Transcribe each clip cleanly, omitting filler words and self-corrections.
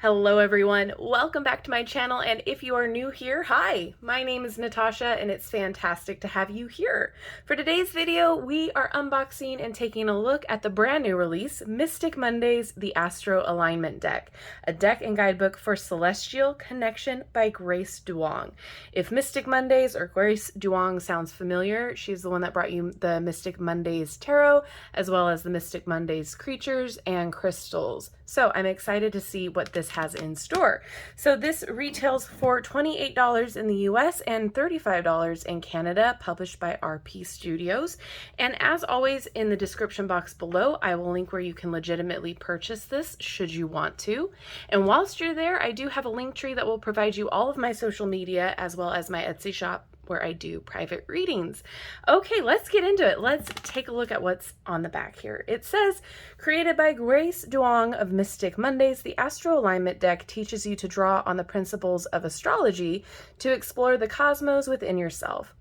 Hello everyone, welcome back to my channel, and if you are new here, hi! My name is Natasha and it's fantastic to have you here. For today's video, we are unboxing and taking a look at the brand new release, Mystic Monday's The Astro Alignment Deck, a deck and guidebook for Celestial Connection by Grace Duong. If Mystic Mondays or Grace Duong sounds familiar, she's the one that brought you the Mystic Mondays Tarot, as well as the Mystic Mondays Creatures and Crystals. So I'm excited to see what this has in store. So this retails for $28 in the US and $35 in Canada, published by RP Studios. And as always, in the description box below, I will link where you can legitimately purchase this should you want to. And whilst you're there, I do have a link tree that will provide you all of my social media as well as my Etsy shop, where I do private readings. Okay, let's get into it. Let's take a look at what's on the back here. It says, created by Grace Duong of Mystic Mondays, the Astro Alignment Deck teaches you to draw on the principles of astrology to explore the cosmos within yourself.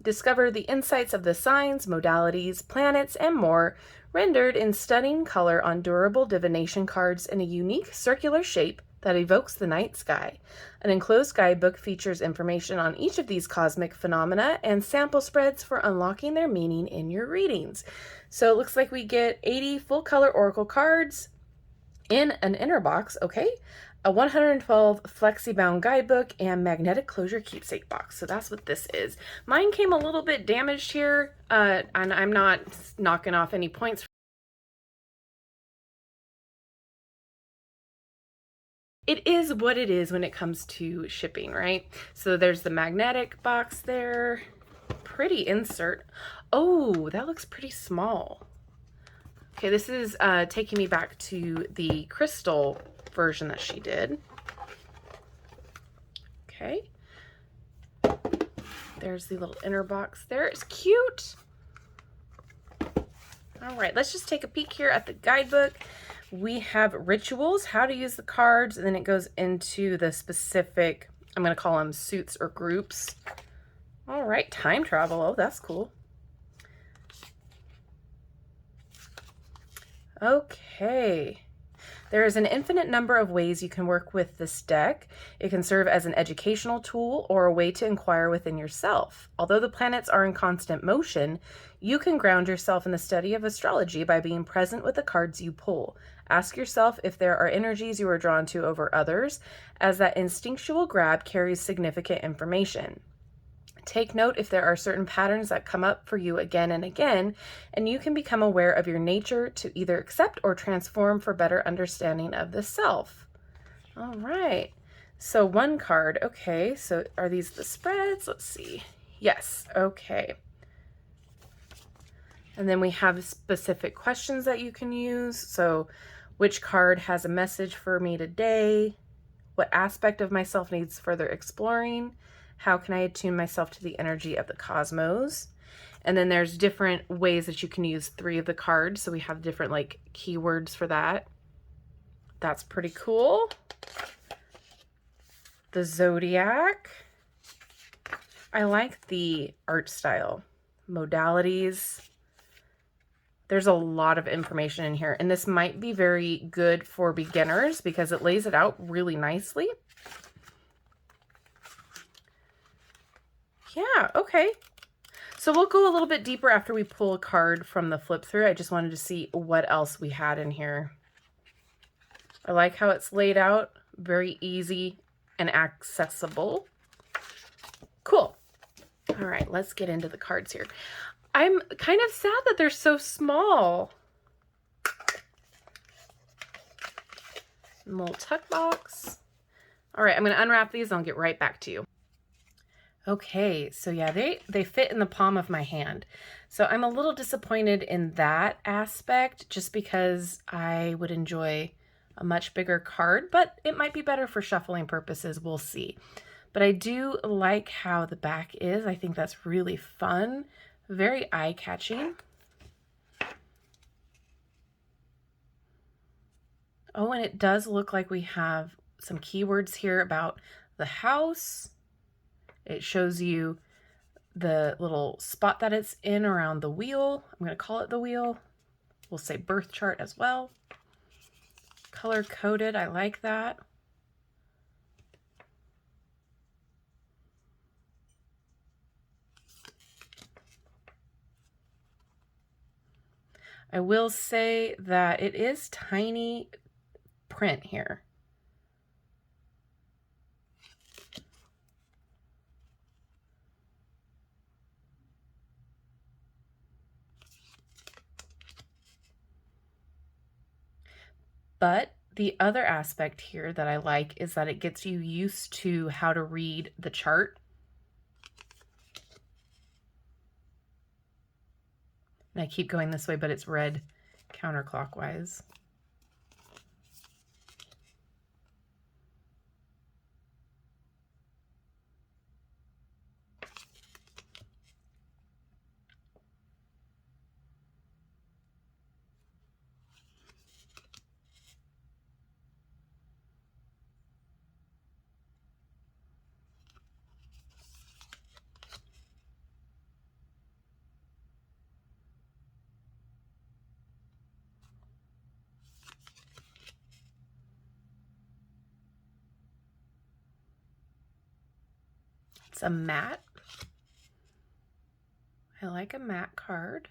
Discover the insights of the signs, modalities, planets, and more, rendered in stunning color on durable divination cards in a unique circular shape that evokes the night sky. An enclosed guidebook features information on each of these cosmic phenomena and sample spreads for unlocking their meaning in your readings. So it looks like we get 80 full color oracle cards in an inner box, okay? A 112 flexi-bound guidebook and magnetic closure keepsake box. So that's what this is. Mine came a little bit damaged here, and I'm not knocking off any points. It is what it is when it comes to shipping, right? So there's the magnetic box there. Pretty insert. Oh, that looks pretty small. Okay, this is taking me back to the crystal version that she did. Okay. There's the little inner box there. It's cute. All right, let's just take a peek here at the guidebook. We have rituals, how to use the cards, and then it goes into the specific, I'm going to call them suits or groups. All right, time travel. Oh, that's cool. Okay. There is an infinite number of ways you can work with this deck. It can serve as an educational tool or a way to inquire within yourself. Although the planets are in constant motion, you can ground yourself in the study of astrology by being present with the cards you pull. Ask yourself if there are energies you are drawn to over others, as that instinctual grab carries significant information. Take note if there are certain patterns that come up for you again and again, and you can become aware of your nature to either accept or transform for better understanding of the self. All right, so one card. Okay, so are these the spreads? Let's see. Yes, okay. And then we have specific questions that you can use. So which card has a message for me today? What aspect of myself needs further exploring? How can I attune myself to the energy of the cosmos? And then there's different ways that you can use 3 of the cards. So we have different like keywords for that. That's pretty cool. The Zodiac. I like the art style. Modalities. There's a lot of information in here, and this might be very good for beginners because it lays it out really nicely. Yeah, okay. So we'll go a little bit deeper after we pull a card from the flip through. I just wanted to see what else we had in here. I like how it's laid out, very easy and accessible. Cool. All right, let's get into the cards here. I'm kind of sad that they're so small. Little tuck box. All right, I'm going to unwrap these and I'll get right back to you. Okay, so yeah, they fit in the palm of my hand. So I'm a little disappointed in that aspect just because I would enjoy a much bigger card, but it might be better for shuffling purposes. We'll see. But I do like how the back is. I think that's really fun. Very eye-catching. Oh, and it does look like we have some keywords here about the house. It shows you the little spot that it's in around the wheel. I'm going to call it the wheel. We'll say birth chart as well. Color coded. I like that. I will say that it is tiny print here. But the other aspect here that I like is that it gets you used to how to read the chart. And I keep going this way, but it's read counterclockwise. It's a matte. I like a matte card.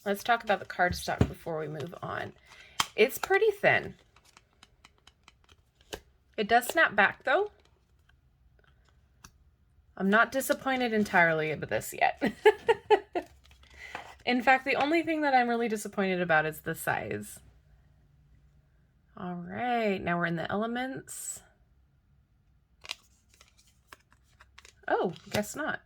Let's talk about the cardstock before we move on. It's pretty thin. It does snap back though. I'm not disappointed entirely about this yet. In fact, the only thing that I'm really disappointed about is the size. All right, now we're in the elements. Oh, guess not.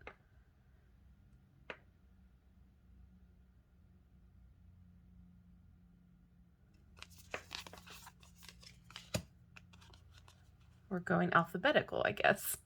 We're going alphabetical, I guess.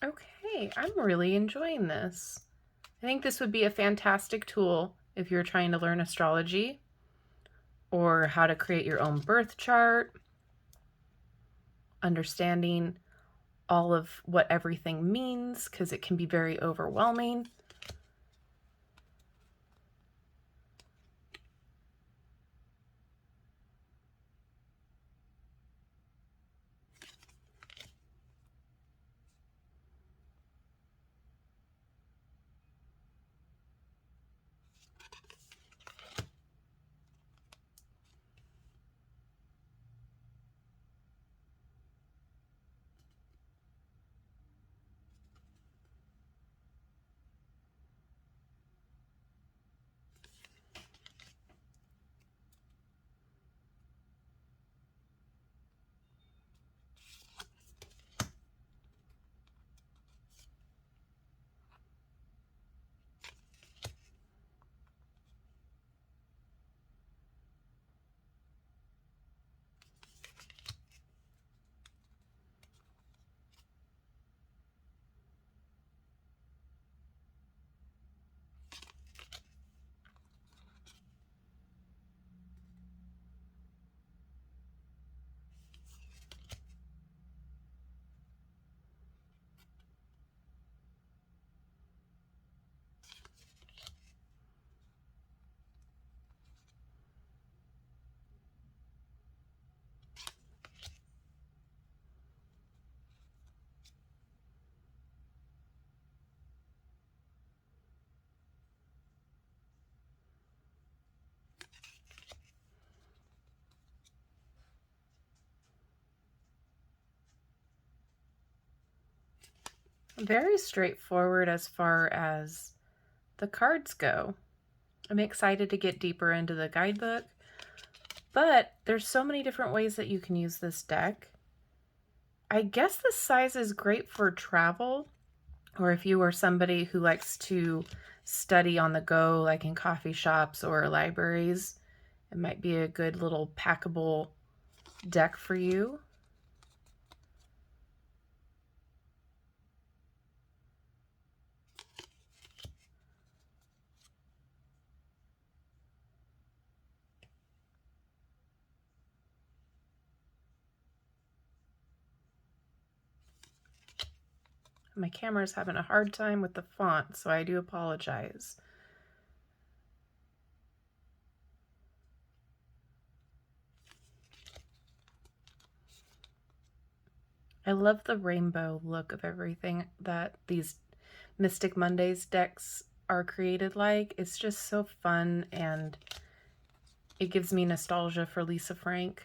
Okay, I'm really enjoying this. I think this would be a fantastic tool if you're trying to learn astrology or how to create your own birth chart, understanding all of what everything means, because it can be very overwhelming. Very straightforward as far as the cards go. I'm excited to get deeper into the guidebook, But there's so many different ways that you can use this deck. I guess this size is great for travel, or if you are somebody who likes to study on the go, like in coffee shops or libraries, it might be a good little packable deck for you. My camera's having a hard time with the font, so I do apologize. I love the rainbow look of everything that these Mystic Mondays decks are created like. It's just so fun, and it gives me nostalgia for Lisa Frank.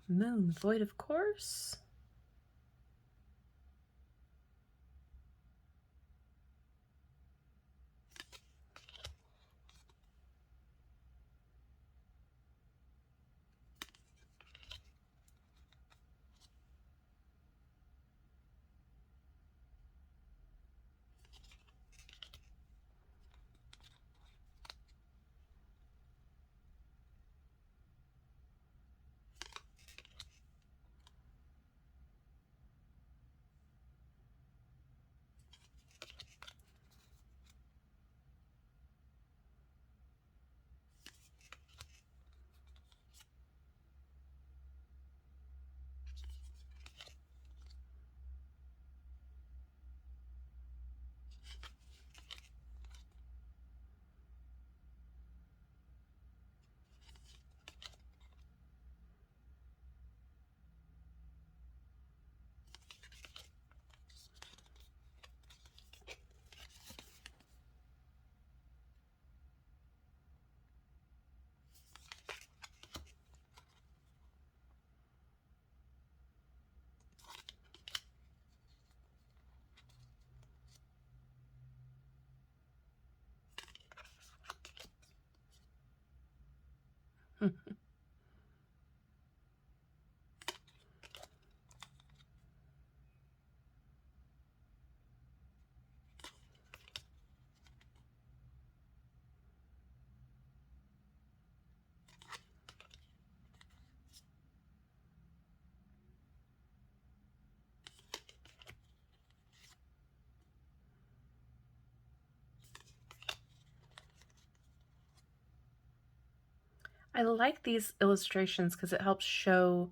Moon, void of course. I like these illustrations because it helps show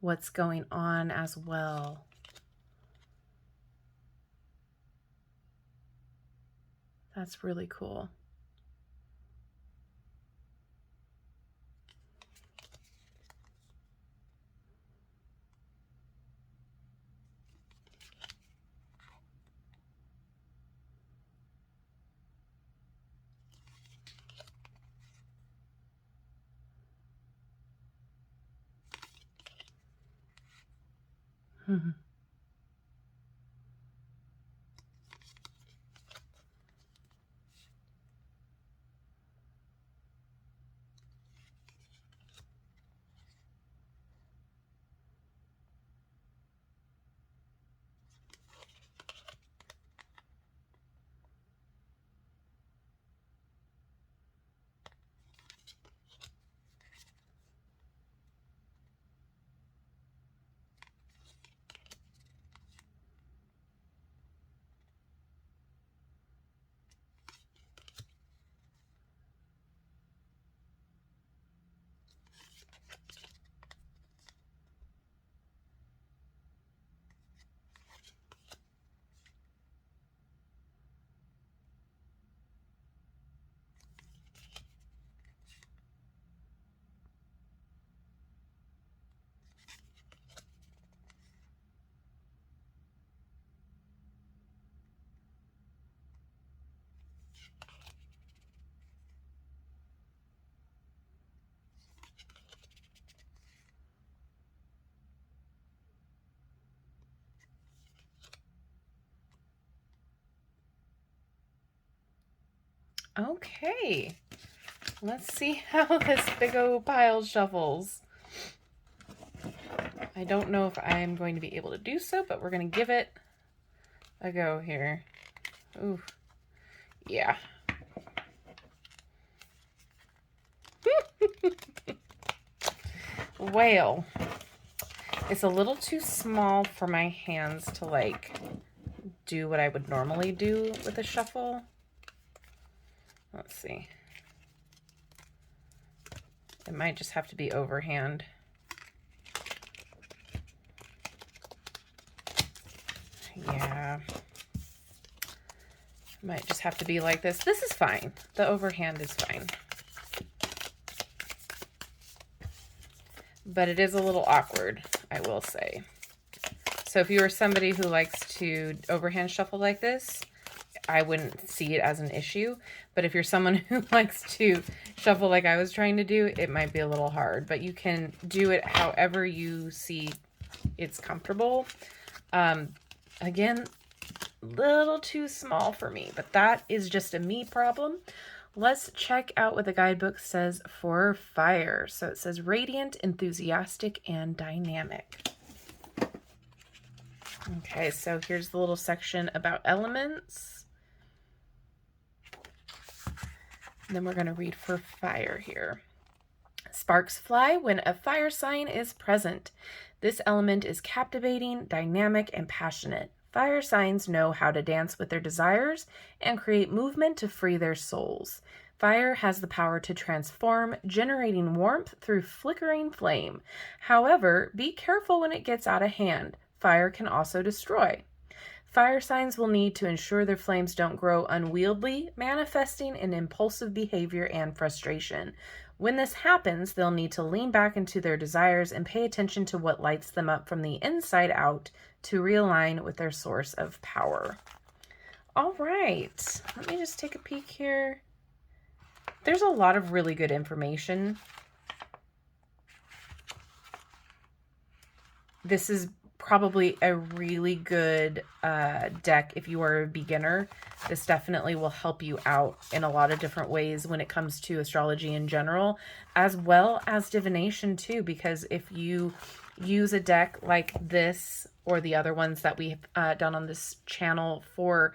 what's going on as well. That's really cool. Okay, let's see how this big old pile shuffles. I don't know if I am going to be able to do so, but we're going to give it a go here. Ooh, yeah. Whale. It's a little too small for my hands to like do what I would normally do with a shuffle. Let's see. It might just have to be overhand. Yeah. It might just have to be like this. This is fine. The overhand is fine. But it is a little awkward, I will say. So if you are somebody who likes to overhand shuffle like this, I wouldn't see it as an issue. But if you're someone who likes to shuffle like I was trying to do, it might be a little hard. But you can do it however you see it's comfortable. Again, a little too small for me, but that is just a me problem. Let's check out what the guidebook says for fire. So it says radiant, enthusiastic, and dynamic. Okay, so here's the little section about elements. And then we're going to read for fire here. Sparks fly when a fire sign is present. This element is captivating, dynamic, and passionate. Fire signs know how to dance with their desires and create movement to free their souls. Fire has the power to transform, generating warmth through flickering flame. However, be careful when it gets out of hand. Fire can also destroy. Fire signs will need to ensure their flames don't grow unwieldy, manifesting in impulsive behavior and frustration. When this happens, they'll need to lean back into their desires and pay attention to what lights them up from the inside out to realign with their source of power. All right, let me just take a peek here. There's a lot of really good information. This is probably a really good deck if you are a beginner. This definitely will help you out in a lot of different ways when it comes to astrology in general, as well as divination too, because if you use a deck like this or the other ones that we've done on this channel for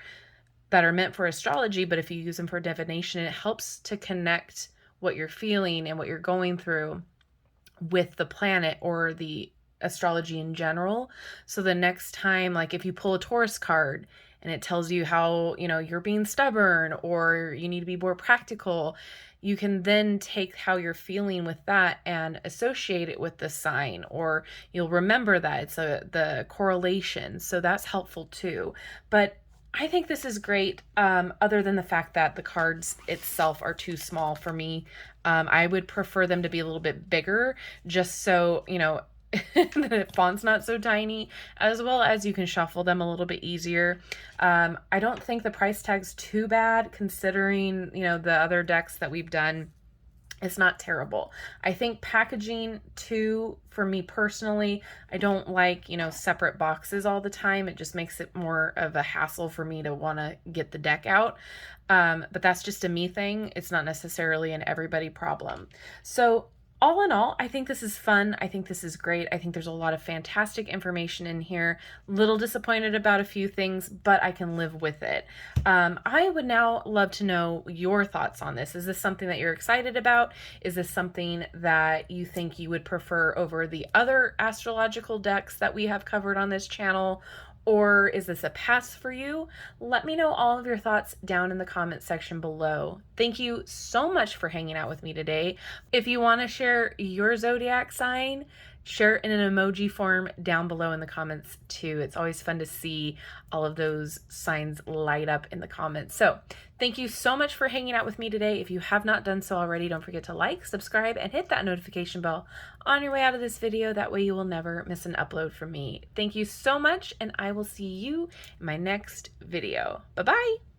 that are meant for astrology, but if you use them for divination, it helps to connect what you're feeling and what you're going through with the planet or the astrology in general. So the next time, like if you pull a Taurus card and it tells you how, you know, you're being stubborn or you need to be more practical, you can then take how you're feeling with that and associate it with the sign, or you'll remember that it's the correlation. So that's helpful too. But I think this is great, other than the fact that the cards itself are too small for me. I would prefer them to be a little bit bigger, just so, you know, the font's not so tiny, as well as you can shuffle them a little bit easier. I don't think the price tag's too bad considering, you know, the other decks that we've done. It's not terrible. I think packaging too, for me personally, I don't like, you know, separate boxes all the time. It just makes it more of a hassle for me to want to get the deck out. But that's just a me thing. It's not necessarily an everybody problem. So all in all, I think this is fun. I think this is great. I think there's a lot of fantastic information in here. Little disappointed about a few things, but I can live with it. I would now love to know your thoughts on this. Is this something that you're excited about? Is this something that you think you would prefer over the other astrological decks that we have covered on this channel? Or is this a pass for you? Let me know all of your thoughts down in the comment section below. Thank you so much for hanging out with me today. If you want to share your zodiac sign, share it in an emoji form down below in the comments too. It's always fun to see all of those signs light up in the comments. So thank you so much for hanging out with me today. If you have not done so already, don't forget to like, subscribe, and hit that notification bell on your way out of this video. That way you will never miss an upload from me. Thank you so much, and I will see you in my next video. Bye-bye.